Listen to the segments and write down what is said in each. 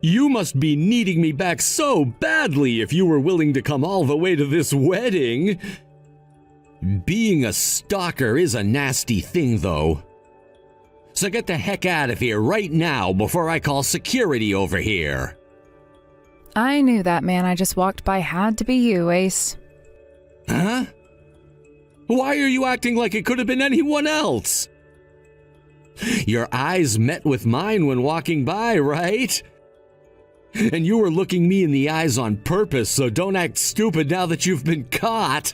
You must be needing me back so badly if you were willing to come all the way to this wedding. Being a stalker is a nasty thing, though. So get the heck out of here right now before I call security over here. I knew that man I just walked by had to be you, Ace. Huh? Why are you acting like it could have been anyone else? Your eyes met with mine when walking by, right? And you were looking me in the eyes on purpose, so don't act stupid now that you've been caught.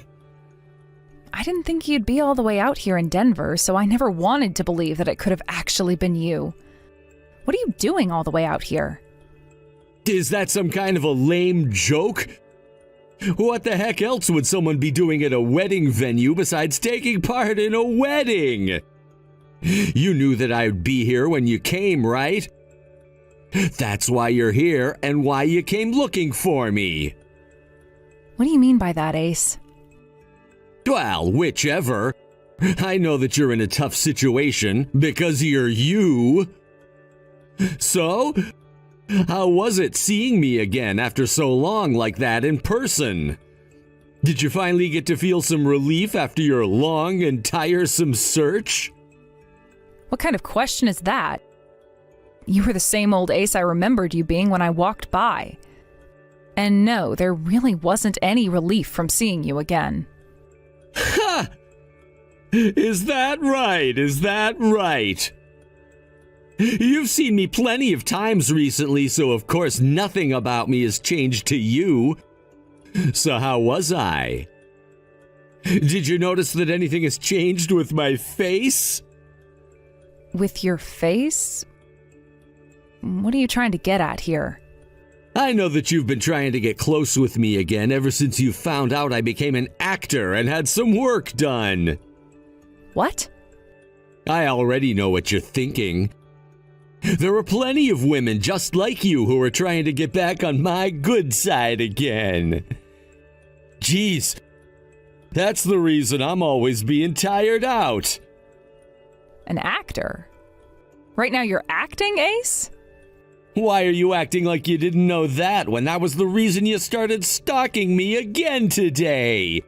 I didn't think you'd be all the way out here in Denver, so I never wanted to believe that it could have actually been you. What are you doing all the way out here? Is that some kind of a lame joke? What the heck else would someone be doing at a wedding venue besides taking part in a wedding? You knew that I'd be here when you came, right? That's why you're here and why you came looking for me. What do you mean by that, Ace? Well, whichever. I know that you're in a tough situation because you're you. So, how was it seeing me again after so long like that in person? Did you finally get to feel some relief after your long and tiresome search? What kind of question is that? You were the same old Ace I remembered you being when I walked by. And no, there really wasn't any relief from seeing you again. Ha! Is that right? Is that right? You've seen me plenty of times recently, so of course nothing about me has changed to you. So how was I? Did you notice that anything has changed with my face? With your face? What are you trying to get at here? I know that you've been trying to get close with me again ever since you found out I became an actor and had some work done. What? I already know what you're thinking. There are plenty of women just like you who are trying to get back on my good side again. Jeez, that's the reason I'm always being tired out. An actor? Right now you're acting, Ace? Why are you acting like you didn't know that when that was the reason you started stalking me again today?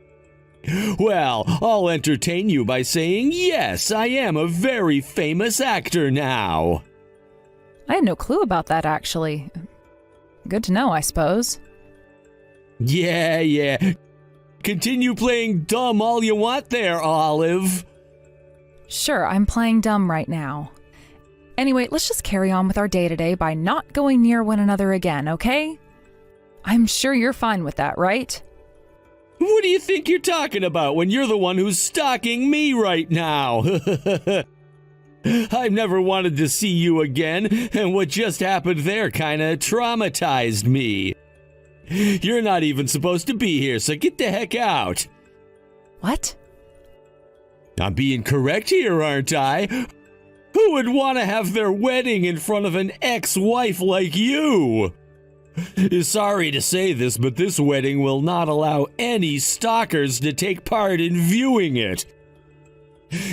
Well, I'll entertain you by saying yes, I am a very famous actor now. I had no clue about that, actually. Good to know, I suppose. Yeah. Continue playing dumb all you want there, Olive. Sure, I'm playing dumb right now. Anyway, let's just carry on with our day today by not going near one another again, okay? I'm sure you're fine with that, right? What do you think you're talking about when you're the one who's stalking me right now? I've never wanted to see you again, and what just happened there kinda traumatized me. You're not even supposed to be here, so get the heck out. What? I'm being correct here, aren't I? Who would want to have their wedding in front of an ex-wife like you? Sorry to say this, but this wedding will not allow any stalkers to take part in viewing it.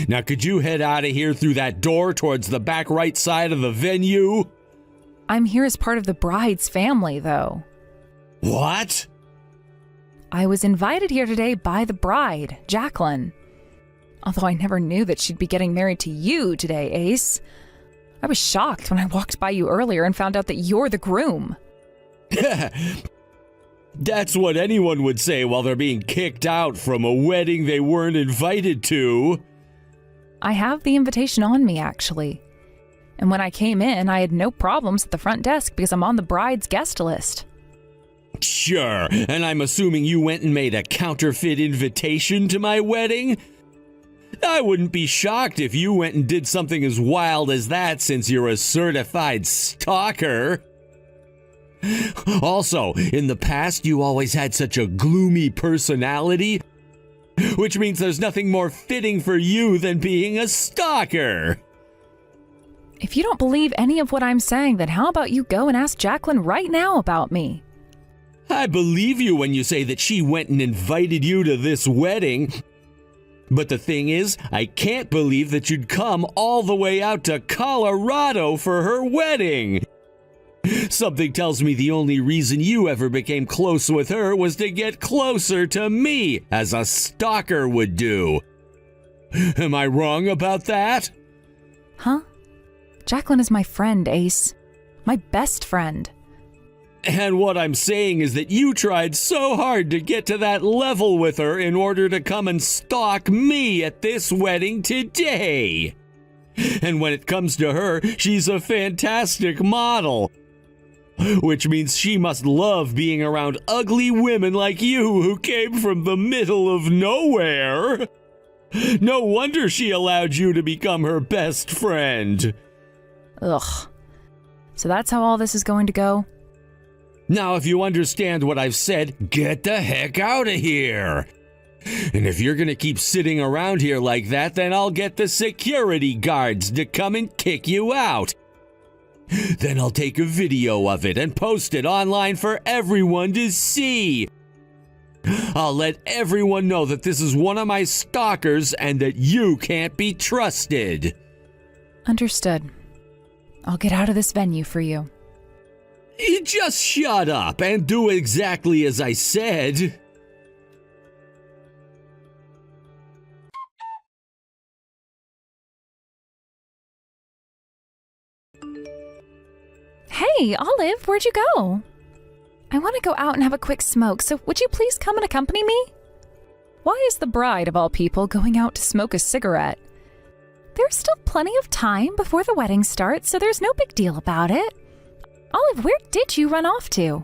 Now, could you head out of here through that door towards the back right side of the venue? I'm here as part of the bride's family, though. What? I was invited here today by the bride, Jacqueline. Although I never knew that she'd be getting married to you today, Ace. I was shocked when I walked by you earlier and found out that you're the groom. That's what anyone would say while they're being kicked out from a wedding they weren't invited to. I have the invitation on me, actually. And when I came in, I had no problems at the front desk because I'm on the bride's guest list. Sure, and I'm assuming you went and made a counterfeit invitation to my wedding? I wouldn't be shocked if you went and did something as wild as that since you're a certified stalker. Also, in the past, you always had such a gloomy personality, which means there's nothing more fitting for you than being a stalker. If you don't believe any of what I'm saying, then how about you go and ask Jacqueline right now about me? I believe you when you say that she went and invited you to this wedding. But the thing is, I can't believe that you'd come all the way out to Colorado for her wedding. Something tells me the only reason you ever became close with her was to get closer to me, as a stalker would do. Am I wrong about that? Huh? Jacqueline is my friend, Ace. My best friend. And what I'm saying is that you tried so hard to get to that level with her in order to come and stalk me at this wedding today. And when it comes to her, she's a fantastic model. Which means she must love being around ugly women like you who came from the middle of nowhere. No wonder she allowed you to become her best friend. Ugh. So that's how all this is going to go? Now, if you understand what I've said, get the heck out of here. And if you're gonna keep sitting around here like that, then I'll get the security guards to come and kick you out. Then I'll take a video of it and post it online for everyone to see. I'll let everyone know that this is one of my stalkers and that you can't be trusted. Understood. I'll get out of this venue for you. You just shut up and do exactly as I said. Hey, Olive, where'd you go? I want to go out and have a quick smoke, so would you please come and accompany me? Why is the bride, of all people, going out to smoke a cigarette? There's still plenty of time before the wedding starts, so there's no big deal about it. Olive, where did you run off to?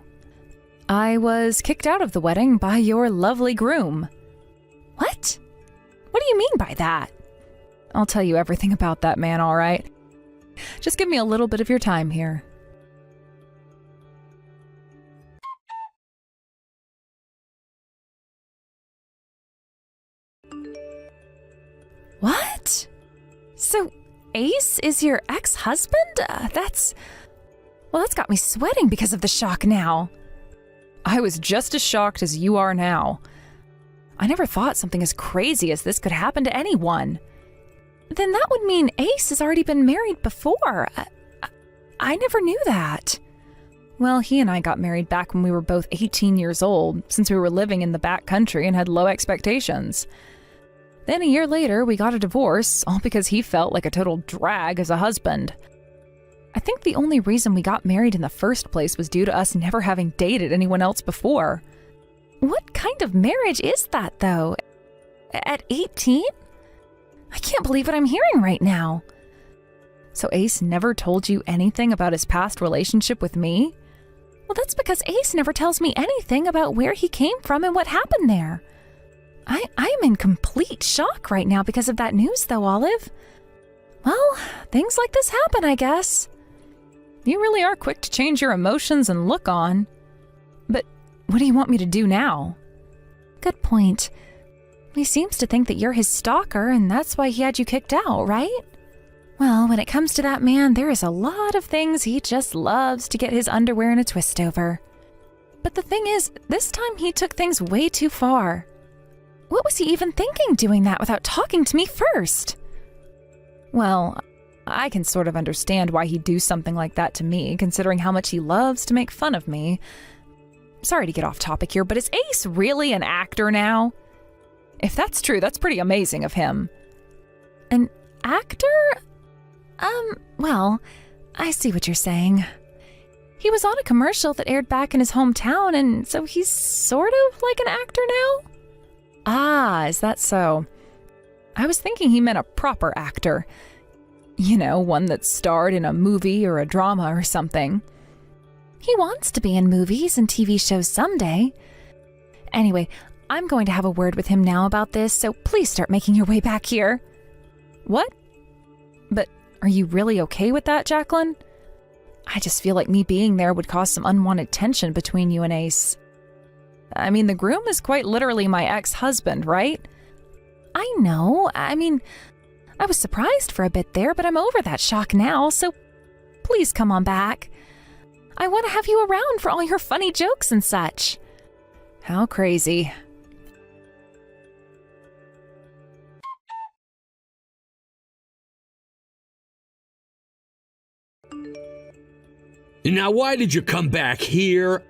I was kicked out of the wedding by your lovely groom. What? What do you mean by that? I'll tell you everything about that man, all right? Just give me a little bit of your time here. What? So, Ace is your ex-husband? That's got me sweating because of the shock now. I was just as shocked as you are now. I never thought something as crazy as this could happen to anyone. Then that would mean Ace has already been married before. I never knew that. Well, he and I got married back when we were both 18 years old, since we were living in the back country and had low expectations. Then a year later, we got a divorce, all because he felt like a total drag as a husband. I think the only reason we got married in the first place was due to us never having dated anyone else before. What kind of marriage is that, though? At 18? I can't believe what I'm hearing right now. So Ace never told you anything about his past relationship with me? Well, that's because Ace never tells me anything about where he came from and what happened there. I'm in complete shock right now because of that news, though, Olive. Well, things like this happen, I guess. You really are quick to change your emotions and look on. But what do you want me to do now? Good point. He seems to think that you're his stalker, and that's why he had you kicked out, right? Well, when it comes to that man, there is a lot of things he just loves to get his underwear in a twist over. But the thing is, this time he took things way too far. What was he even thinking doing that without talking to me first? Well, I can sort of understand why he'd do something like that to me, considering how much he loves to make fun of me. Sorry to get off topic here, but is Ace really an actor now? If that's true, that's pretty amazing of him. An actor? Well, I see what you're saying. He was on a commercial that aired back in his hometown, and so he's sort of like an actor now? Ah, is that so? I was thinking he meant a proper actor. You know, one that starred in a movie or a drama or something. He wants to be in movies and TV shows someday. Anyway, I'm going to have a word with him now about this, so please start making your way back here. What? But are you really okay with that, Jacqueline? I just feel like me being there would cause some unwanted tension between you and Ace. I mean, the groom is quite literally my ex-husband, right? I know. I mean, I was surprised for a bit there, but I'm over that shock now, so please come on back. I want to have you around for all your funny jokes and such. How crazy. Now why did you come back here?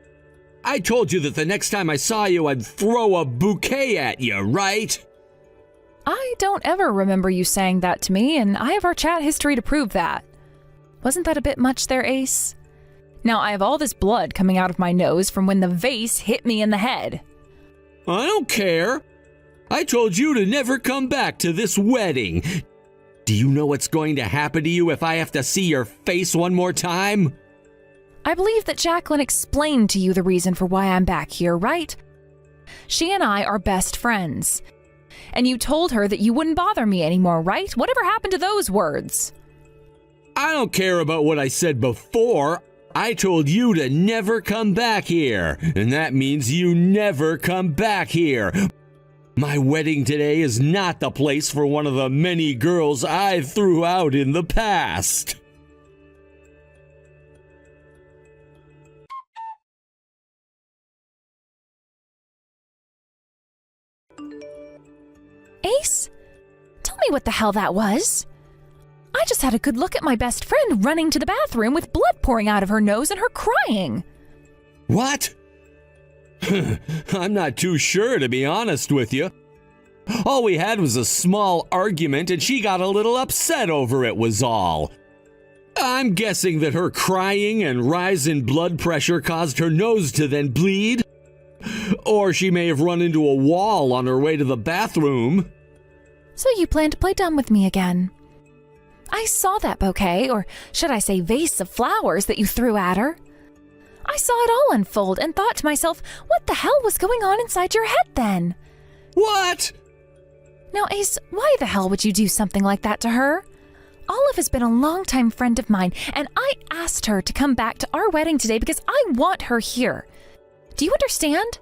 I told you that the next time I saw you, I'd throw a bouquet at you, right? I don't ever remember you saying that to me, and I have our chat history to prove that. Wasn't that a bit much there, Ace? Now I have all this blood coming out of my nose from when the vase hit me in the head. I don't care. I told you to never come back to this wedding. Do you know what's going to happen to you if I have to see your face one more time? I believe that Jacqueline explained to you the reason for why I'm back here, right? She and I are best friends. And you told her that you wouldn't bother me anymore, right? Whatever happened to those words? I don't care about what I said before. I told you to never come back here, and that means you never come back here. My wedding today is not the place for one of the many girls I threw out in the past. Ace, tell me what the hell that was. I just had a good look at my best friend running to the bathroom with blood pouring out of her nose and her crying. What? I'm not too sure, to be honest with you. All we had was a small argument and she got a little upset over it was all. I'm guessing that her crying and rise in blood pressure caused her nose to then bleed. Or she may have run into a wall on her way to the bathroom. So you plan to play dumb with me again? I saw that bouquet, or should I say vase of flowers that you threw at her. I saw it all unfold and thought to myself, what the hell was going on inside your head then? What? Now, Ace, why the hell would you do something like that to her? Olive has been a longtime friend of mine, and I asked her to come back to our wedding today because I want her here. Do you understand?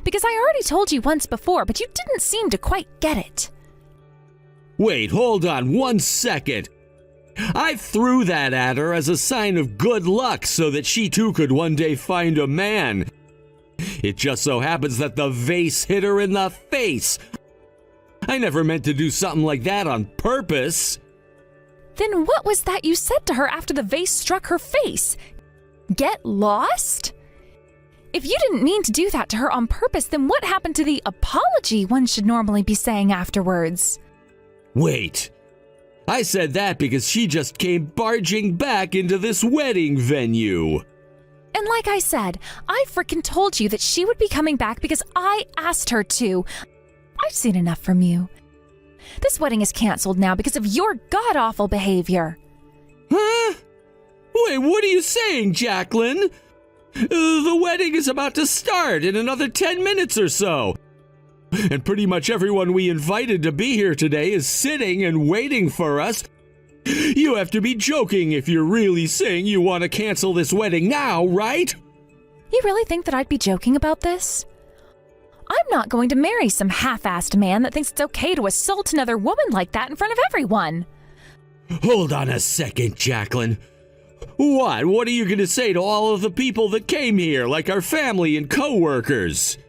Because I already told you once before, but you didn't seem to quite get it. Wait, hold on 1 second. I threw that at her as a sign of good luck so that she too could one day find a man. It just so happens that the vase hit her in the face. I never meant to do something like that on purpose. Then what was that you said to her after the vase struck her face? Get lost? If you didn't mean to do that to her on purpose, then what happened to the apology one should normally be saying afterwards? Wait. I said that because she just came barging back into this wedding venue. And like I said, I frickin' told you that she would be coming back because I asked her to. I've seen enough from you. This wedding is canceled now because of your god-awful behavior. Huh? Wait, what are you saying, Jacqueline? The wedding is about to start in another 10 minutes or so. And pretty much everyone we invited to be here today is sitting and waiting for us. You have to be joking if you're really saying you want to cancel this wedding now, right? You really think that I'd be joking about this? I'm not going to marry some half-assed man that thinks it's okay to assault another woman like that in front of everyone. Hold on a second, Jacqueline. What are you going to say to all of the people that came here, like our family and co-workers?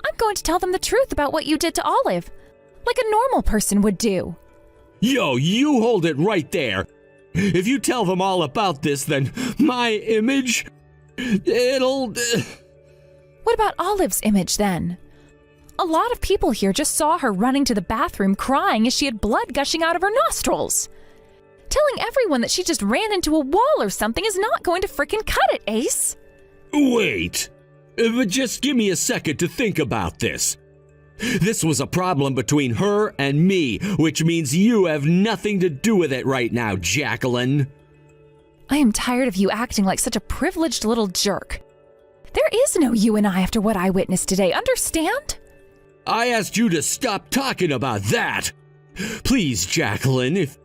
I'm going to tell them the truth about what you did to Olive, like a normal person would do. Yo, you hold it right there. If you tell them all about this, then my image, it'll... What about Olive's image then? A lot of people here just saw her running to the bathroom crying as she had blood gushing out of her nostrils. Telling everyone that she just ran into a wall or something is not going to frickin' cut it, Ace. Wait. But just give me a second to think about this. This was a problem between her and me, which means you have nothing to do with it right now, Jacqueline. I am tired of you acting like such a privileged little jerk. There is no you and I after what I witnessed today, understand? I asked you to stop talking about that. Please, Jacqueline, if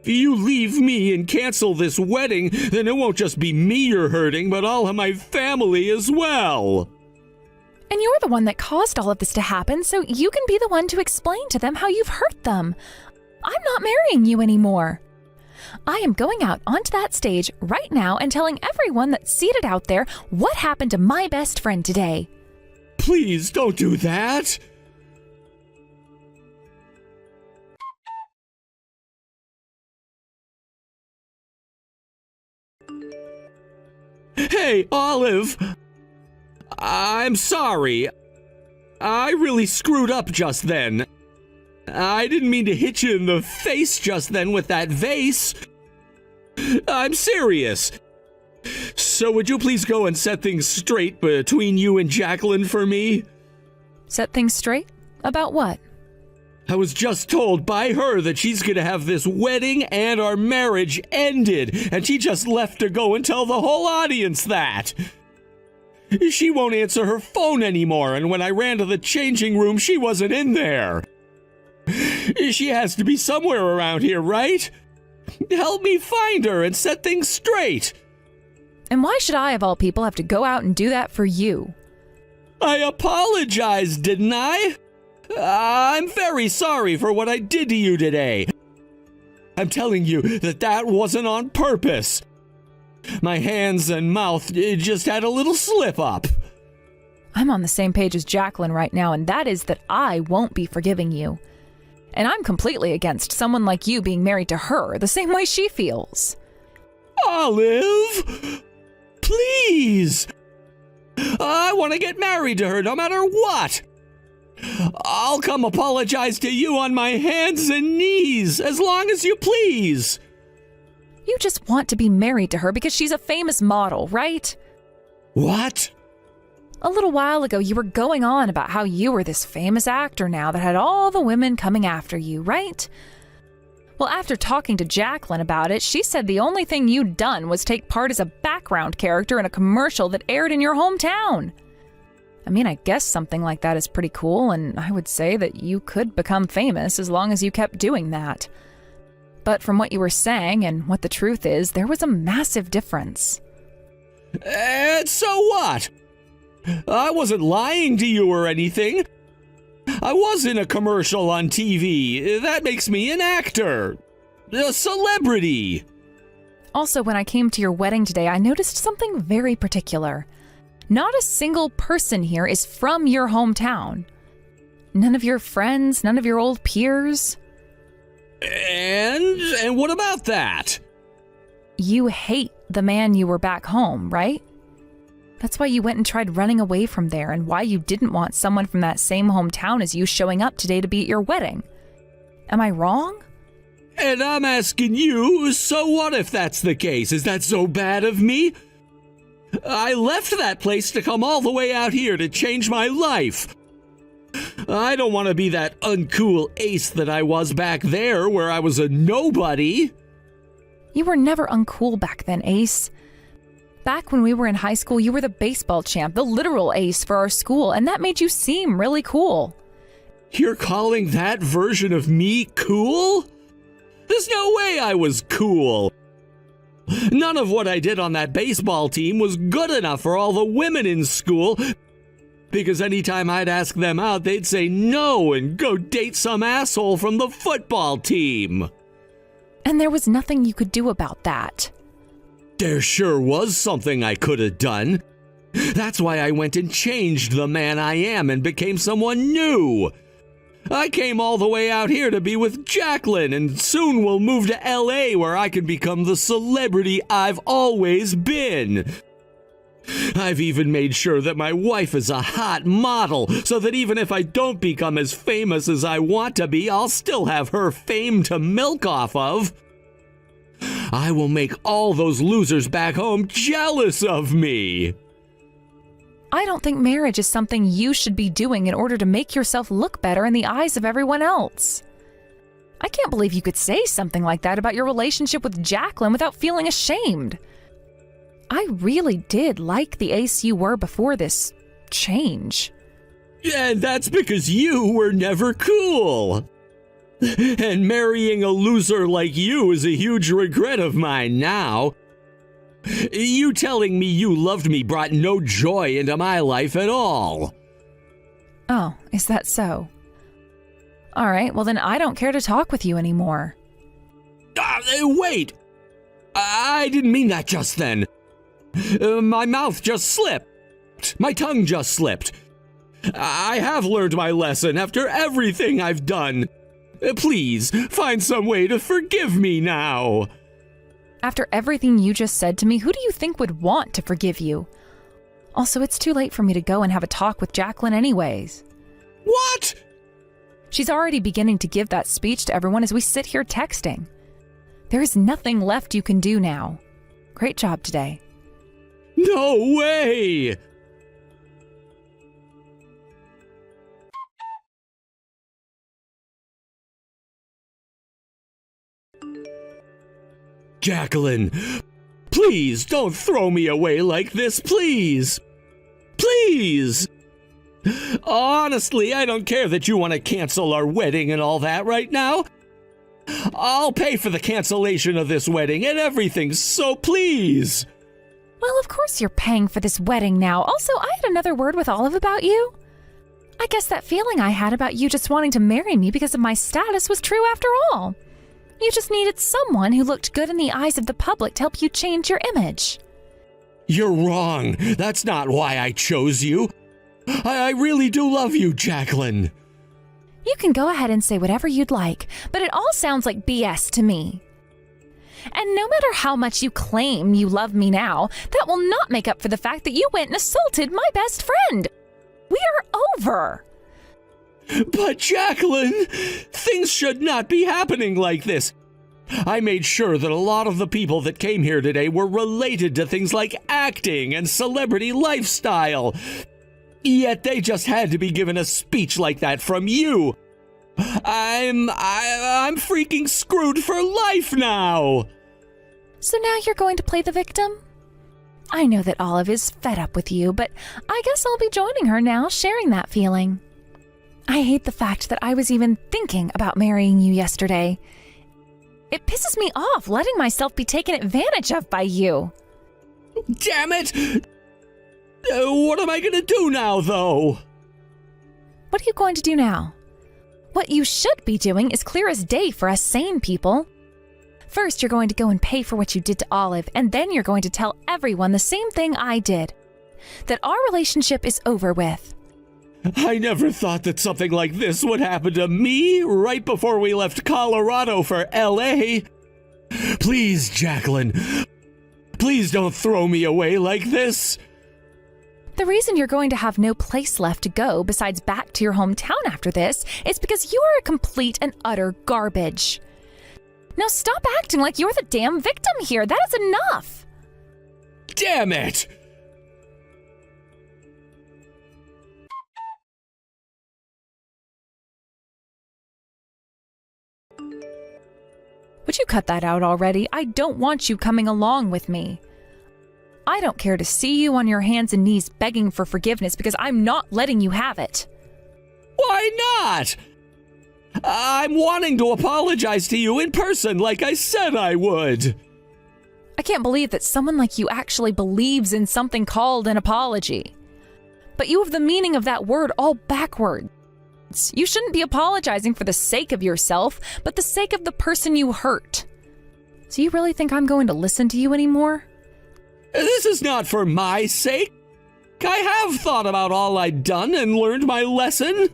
you leave me and cancel this wedding, then it won't just be me you're hurting, but all of my family as well. And you're the one that caused all of this to happen, so you can be the one to explain to them how you've hurt them. I'm not marrying you anymore. I am going out onto that stage right now and telling everyone that's seated out there what happened to my best friend today. Please don't do that. Hey, Olive. I'm sorry. I really screwed up just then. I didn't mean to hit you in the face just then with that vase. I'm serious. So would you please go and set things straight between you and Jacqueline for me? Set things straight? About what? I was just told by her that she's gonna have this wedding and our marriage ended, and she just left to go and tell the whole audience that. She won't answer her phone anymore, and when I ran to the changing room, she wasn't in there. She has to be somewhere around here, right? Help me find her and set things straight. And why should I, of all people, have to go out and do that for you? I apologized, didn't I? I'm very sorry for what I did to you today. I'm telling you that wasn't on purpose. My hands and mouth just had a little slip up. I'm on the same page as Jacqueline right now, and that is that I won't be forgiving you. And I'm completely against someone like you being married to her the same way she feels. Olive! Please! I want to get married to her no matter what! I'll come apologize to you on my hands and knees, as long as you please. You just want to be married to her because she's a famous model, right? What? A little while ago, you were going on about how you were this famous actor now that had all the women coming after you, right? Well, after talking to Jacqueline about it, she said the only thing you'd done was take part as a background character in a commercial that aired in your hometown. I mean, I guess something like that is pretty cool, and I would say that you could become famous as long as you kept doing that. But from what you were saying and what the truth is, there was a massive difference. And so what? I wasn't lying to you or anything. I was in a commercial on TV. That makes me an actor. A celebrity. Also, when I came to your wedding today, I noticed something very particular. Not a single person here is from your hometown. None of your friends, none of your old peers. And what about that? You hate the man you were back home, right? That's why you went and tried running away from there, and why you didn't want someone from that same hometown as you showing up today to be at your wedding. Am I wrong? And I'm asking you, so what if that's the case? Is that so bad of me? I left that place to come all the way out here to change my life. I don't want to be that uncool ace that I was back there where I was a nobody. You were never uncool back then, Ace. Back when we were in high school, you were the baseball champ, the literal ace for our school, and that made you seem really cool. You're calling that version of me cool? There's no way I was cool. None of what I did on that baseball team was good enough for all the women in school, because anytime I'd ask them out, they'd say no and go date some asshole from the football team. And there was nothing you could do about that. There sure was something I could have done. That's why I went and changed the man I am and became someone new. I came all the way out here to be with Jacqueline, and soon we'll move to LA where I can become the celebrity I've always been. I've even made sure that my wife is a hot model, so that even if I don't become as famous as I want to be, I'll still have her fame to milk off of. I will make all those losers back home jealous of me. I don't think marriage is something you should be doing in order to make yourself look better in the eyes of everyone else. I can't believe you could say something like that about your relationship with Jacqueline without feeling ashamed. I really did like the ace you were before this change. And that's because you were never cool. And marrying a loser like you is a huge regret of mine now. You telling me you loved me brought no joy into my life at all. Oh, is that so? All right, well then I don't care to talk with you anymore. Wait! I didn't mean that just then. My mouth just slipped. My tongue just slipped. I have learned my lesson after everything I've done. Please, find some way to forgive me now. After everything you just said to me, who do you think would want to forgive you? Also, it's too late for me to go and have a talk with Jacqueline anyways. What? She's already beginning to give that speech to everyone as we sit here texting. There is nothing left you can do now. Great job today. No way! Jacqueline, please don't throw me away like this, please. Please! Honestly, I don't care that you want to cancel our wedding and all that right now. I'll pay for the cancellation of this wedding and everything, so please. Well, of course you're paying for this wedding now. Also, I had another word with Olive about you. I guess that feeling I had about you just wanting to marry me because of my status was true after all. You just needed someone who looked good in the eyes of the public to help you change your image. You're wrong. That's not why I chose you. I really do love you, Jacqueline. You can go ahead and say whatever you'd like, but it all sounds like BS to me. And no matter how much you claim you love me now, that will not make up for the fact that you went and assaulted my best friend. We are over. But Jacqueline, things should not be happening like this. I made sure that a lot of the people that came here today were related to things like acting and celebrity lifestyle. Yet they just had to be given a speech like that from you. I'm freaking screwed for life now. So now you're going to play the victim? I know that Olive is fed up with you, but I guess I'll be joining her now, sharing that feeling. I hate the fact that I was even thinking about marrying you yesterday. It pisses me off letting myself be taken advantage of by you. Damn it! What am I gonna do now, though? What are you going to do now? What you should be doing is clear as day for us sane people. First, you're going to go and pay for what you did to Olive, and then you're going to tell everyone the same thing I did. That our relationship is over with. I never thought that something like this would happen to me right before we left Colorado for LA. Please, Jacqueline, please don't throw me away like this. The reason you're going to have no place left to go besides back to your hometown after this is because you are a complete and utter garbage. Now stop acting like you're the damn victim here. That is enough. Damn it! Would you cut that out already? I don't want you coming along with me. I don't care to see you on your hands and knees begging for forgiveness because I'm not letting you have it. Why not? I'm wanting to apologize to you in person like I said I would. I can't believe that someone like you actually believes in something called an apology. But you have the meaning of that word all backwards. You shouldn't be apologizing for the sake of yourself, but the sake of the person you hurt. So you really think I'm going to listen to you anymore? This is not for my sake. I have thought about all I'd done and learned my lesson.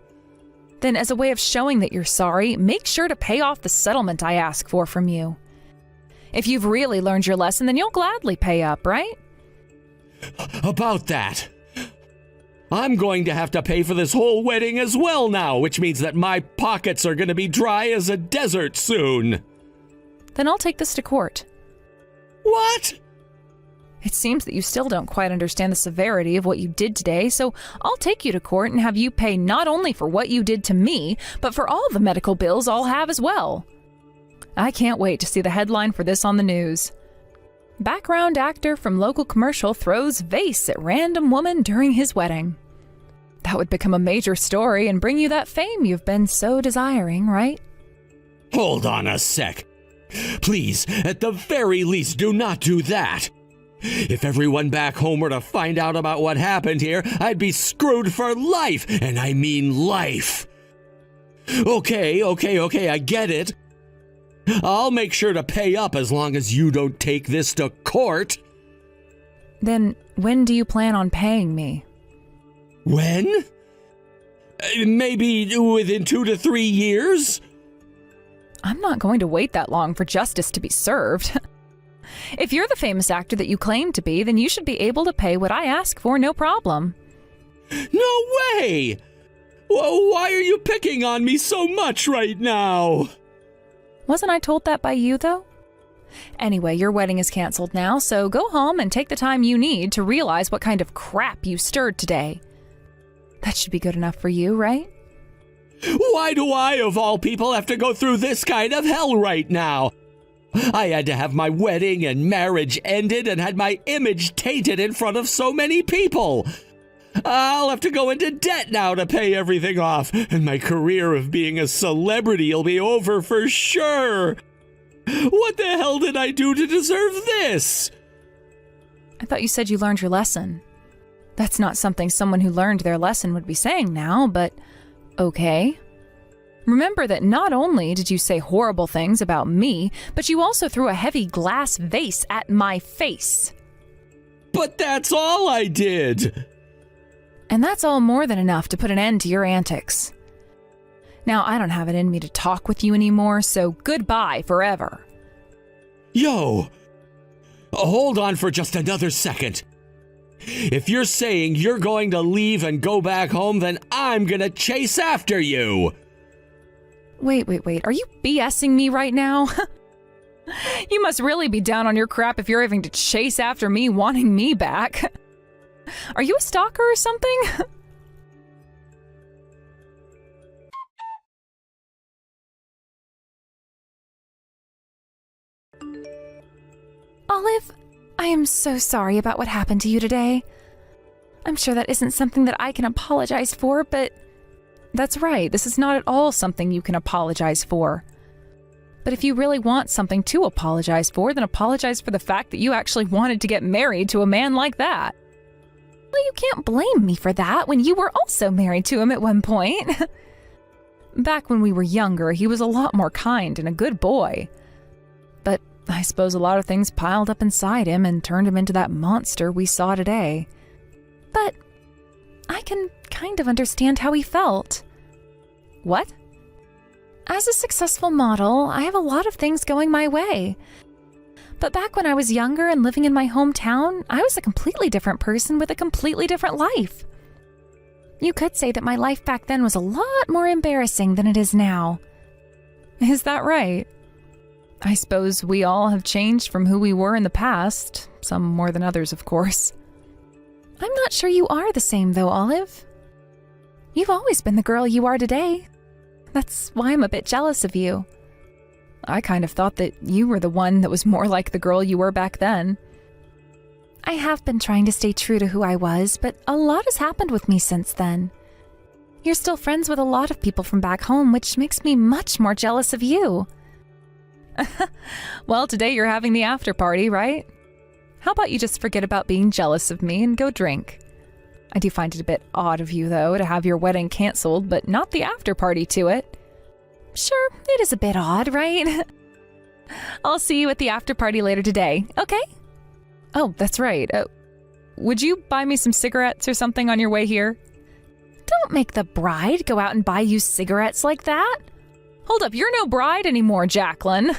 Then as a way of showing that you're sorry, make sure to pay off the settlement I ask for from you. If you've really learned your lesson, then you'll gladly pay up, right? About that, I'm going to have to pay for this whole wedding as well now, which means that my pockets are going to be dry as a desert soon. Then I'll take this to court. What? It seems that you still don't quite understand the severity of what you did today, so I'll take you to court and have you pay not only for what you did to me, but for all the medical bills I'll have as well. I can't wait to see the headline for this on the news. Background actor from local commercial throws vase at random woman during his wedding. That would become a major story and bring you that fame you've been so desiring, right? Hold on a sec. Please, at the very least, do not do that. If everyone back home were to find out about what happened here, I'd be screwed for life, and I mean life. Okay, I get it. I'll make sure to pay up as long as you don't take this to court. Then when do you plan on paying me? When? Maybe within 2 to 3 years? I'm not going to wait that long for justice to be served. If you're the famous actor that you claim to be, then you should be able to pay what I ask for, no problem. No way! Why are you picking on me so much right now? Wasn't I told that by you, though? Anyway, your wedding is canceled now, so go home and take the time you need to realize what kind of crap you stirred today. That should be good enough for you, right? Why do I, of all people, have to go through this kind of hell right now? I had to have my wedding and marriage ended and had my image tainted in front of so many people. I'll have to go into debt now to pay everything off, and my career of being a celebrity will be over for sure. What the hell did I do to deserve this? I thought you said you learned your lesson. That's not something someone who learned their lesson would be saying now, but okay. Remember that not only did you say horrible things about me, but you also threw a heavy glass vase at my face. But that's all I did. And that's all more than enough to put an end to your antics. Now, I don't have it in me to talk with you anymore, so goodbye forever. Yo! Hold on for just another second. If you're saying you're going to leave and go back home, then I'm gonna chase after you. Wait. Are you BSing me right now? You must really be down on your crap if you're having to chase after me wanting me back. Are you a stalker or something? Olive, I am so sorry about what happened to you today. I'm sure that isn't something that I can apologize for, but that's right, this is not at all something you can apologize for. But if you really want something to apologize for, then apologize for the fact that you actually wanted to get married to a man like that. Well, you can't blame me for that when you were also married to him at one point. Back when we were younger, he was a lot more kind and a good boy. But I suppose a lot of things piled up inside him and turned him into that monster we saw today. But I can kind of understand how he felt. What? As a successful model, I have a lot of things going my way. But back when I was younger and living in my hometown, I was a completely different person with a completely different life. You could say that my life back then was a lot more embarrassing than it is now. Is that right? I suppose we all have changed from who we were in the past, some more than others, of course. I'm not sure you are the same, though, Olive. You've always been the girl you are today. That's why I'm a bit jealous of you. I kind of thought that you were the one that was more like the girl you were back then. I have been trying to stay true to who I was, but a lot has happened with me since then. You're still friends with a lot of people from back home, which makes me much more jealous of you. Well, today you're having the after party, right? How about you just forget about being jealous of me and go drink? I do find it a bit odd of you, though, to have your wedding canceled, but not the after party to it. Sure, it is a bit odd, right? I'll see you at the after party later today, okay? Oh, that's right. Would you buy me some cigarettes or something on your way here? Don't make the bride go out and buy you cigarettes like that. Hold up, you're no bride anymore, Jacqueline.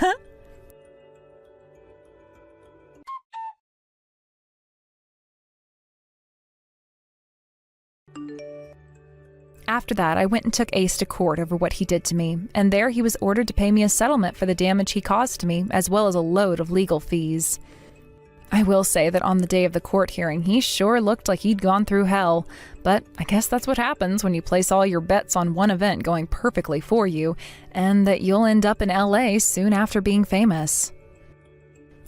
After that, I went and took Ace to court over what he did to me, and there he was ordered to pay me a settlement for the damage he caused to me, as well as a load of legal fees. I will say that on the day of the court hearing, he sure looked like he'd gone through hell, but I guess that's what happens when you place all your bets on one event going perfectly for you, and that you'll end up in LA soon after being famous.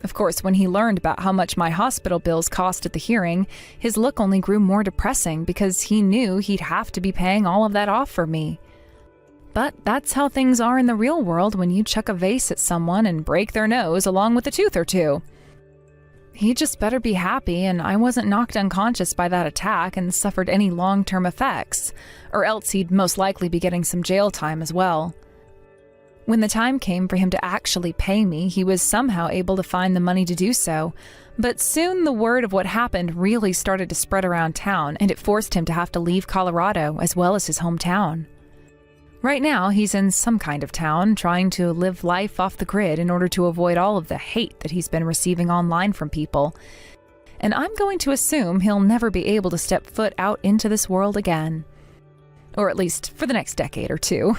Of course, when he learned about how much my hospital bills cost at the hearing, his look only grew more depressing because he knew he'd have to be paying all of that off for me. But that's how things are in the real world when you chuck a vase at someone and break their nose along with a tooth or two. He just better be happy and I wasn't knocked unconscious by that attack and suffered any long-term effects, or else he'd most likely be getting some jail time as well. When the time came for him to actually pay me, he was somehow able to find the money to do so, but soon the word of what happened really started to spread around town, and it forced him to have to leave Colorado as well as his hometown. Right now, he's in some kind of town, trying to live life off the grid in order to avoid all of the hate that he's been receiving online from people. And I'm going to assume he'll never be able to step foot out into this world again. Or at least for the next decade or two.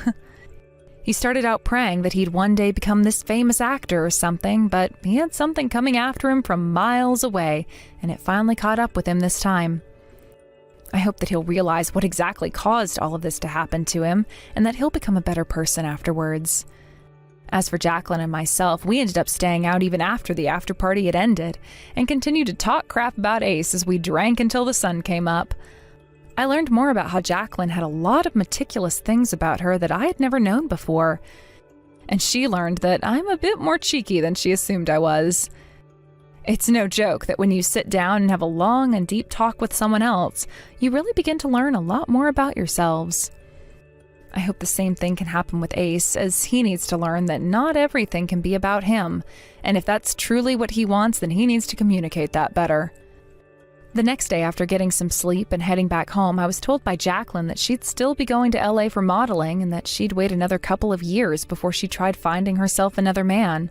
He started out praying that he'd one day become this famous actor or something, but he had something coming after him from miles away, and it finally caught up with him this time. I hope that he'll realize what exactly caused all of this to happen to him, and that he'll become a better person afterwards. As for Jacqueline and myself, we ended up staying out even after the after party had ended, and continued to talk crap about Ace as we drank until the sun came up. I learned more about how Jacqueline had a lot of meticulous things about her that I had never known before. And she learned that I'm a bit more cheeky than she assumed I was. It's no joke that when you sit down and have a long and deep talk with someone else, you really begin to learn a lot more about yourselves. I hope the same thing can happen with Ace, as he needs to learn that not everything can be about him, and if that's truly what he wants, then he needs to communicate that better. The next day, after getting some sleep and heading back home, I was told by Jacqueline that she'd still be going to LA for modeling and that she'd wait another couple of years before she tried finding herself another man.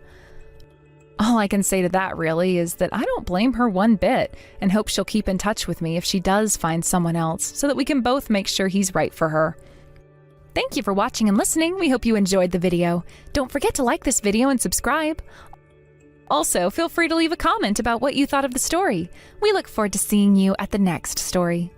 All I can say to that, really, is that I don't blame her one bit and hope she'll keep in touch with me if she does find someone else so that we can both make sure he's right for her. Thank you for watching and listening. We hope you enjoyed the video. Don't forget to like this video and subscribe. Also, feel free to leave a comment about what you thought of the story. We look forward to seeing you at the next story.